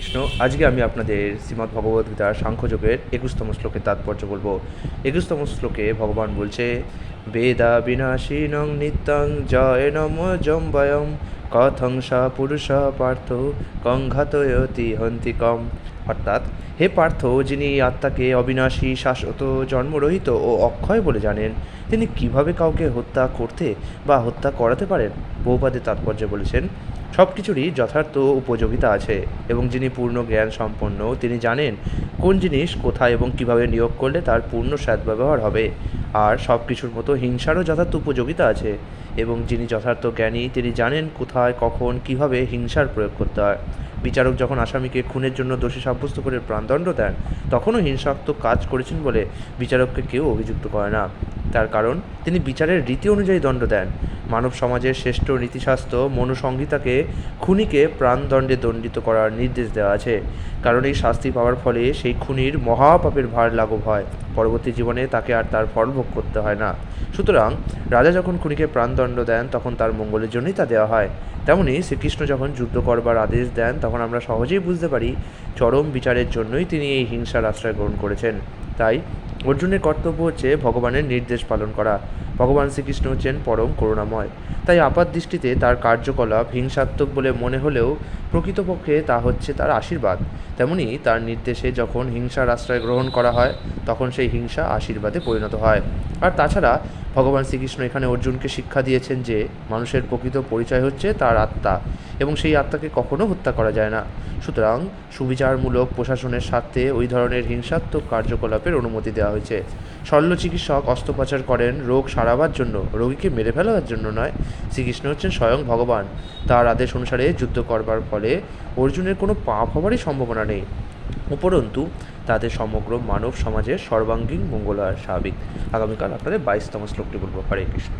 কৃষ্ণ। আজকে আমি আপনাদের শ্রীমদ্ ভগবদ্গীতার সাংখ্যযোগের 21তম শ্লোকের তাৎপর্য বলবো। 21তম শ্লোকে ভগবান বলছে, বেদা বিনাশিনং নিত্যং জয়নম জম্বয়ম কথং সা পুরুষ পার্থ কংঘাতয়তি হন্তিকম। অর্থাৎ, হে পার্থ, যিনি আত্মাকে অবিনাশী, শাশ্বত, জন্মরহিত ও অক্ষয় বলে জানেন, তিনি কিভাবে কাউকে হত্যা করতে বা হত্যা করাতে পারেন? বহুপাদের তাৎপর্য বলেছেন, সব কিছুরই যথার্থ উপযোগিতা আছে এবং যিনি পূর্ণ জ্ঞান সম্পন্ন, তিনি জানেন কোন জিনিস কোথায় এবং কিভাবে নিয়োগ করলে তার পূর্ণ সদ্ব্যবহার হবে। আর সব কিছুর মতো হিংসারও যথার্থ উপযোগিতা আছে এবং যিনি যথার্থ জ্ঞানী, তিনি জানেন কোথায়, কখন, কিভাবে হিংসার প্রয়োগ করতে হয়। বিচারক যখন আসামিকে খুনের জন্য দোষী সাব্যস্ত করে প্রাণদণ্ড দেন, তখনও হিংসাত্মক কাজ করেছেন বলে বিচারককে কেউ অভিযুক্ত করে না। তার কারণ তিনি বিচারের রীতি অনুযায়ী দণ্ড দেন। মানব সমাজের শ্রেষ্ঠ নীতিশাস্ত্র মনুসংহিতাকে খুনিকে প্রাণদণ্ডে দণ্ডিত করার নির্দেশ দেওয়া আছে, কারণ এই শাস্তি পাওয়ার ফলে সেই খুনির মহাপাপের ভার লাঘব হয়। পরবর্তী জীবনে তাকে আর তার ফল ভোগ করতে হয় না। সুতরাং রাজা যখন খুনিকে প্রাণদণ্ড দেন, তখন তার মঙ্গলের জন্যই তা দেওয়া হয়। তেমনি শ্রীকৃষ্ণ যখন যুদ্ধ করবার আদেশ দেন, তখন আমরা সহজেই বুঝতে পারি চরম বিচারের জন্যই তিনি এই হিংসার আশ্রয় গ্রহণ করেছেন। তাই অর্জুনের কর্তব্য হচ্ছে ভগবানের নির্দেশ পালন করা। ভগবান শ্রীকৃষ্ণ হচ্ছেন পরম করুণাময়, তাই আপাত দৃষ্টিতে তার কার্যকলাপ হিংসাত্মক বলে মনে হলেও প্রকৃতপক্ষে তা হচ্ছে তার আশীর্বাদ। তেমনি তার নির্দেশে যখন হিংসার আশ্রয় গ্রহণ করা হয়, তখন সেই হিংসা আশীর্বাদে পরিণত হয়। আর তাছাড়া ভগবান শ্রীকৃষ্ণ এখানে অর্জুনকে শিক্ষা দিয়েছেন যে মানুষের প্রকৃত পরিচয় হচ্ছে তার আত্মা এবং সেই আত্মাকে কখনো হত্যা করা যায় না। সুতরাং সুবিচারমূলক প্রশাসনের স্বার্থে ওই ধরনের হিংসাত্মক কার্যকলাপের অনুমতি দেওয়া হয়েছে। শল্য চিকিৎসক অস্ত্রোপচার করেন রোগ সারাবার জন্য, রোগীকে মেরে ফেলার জন্য নয়। শ্রীকৃষ্ণ হচ্ছেন স্বয়ং ভগবান। তার আদেশ অনুসারে যুদ্ধ করবার ফলে অর্জুনের কোনো পাপ হওয়ারই সম্ভাবনা নেই, উপরন্তু তাদের সমগ্র মানব সমাজের সর্বাঙ্গীন মঙ্গল হয় স্বাভাবিক। আগামীকাল আপনাদের 22তম শ্লোকটি বলবো। হরে কৃষ্ণ।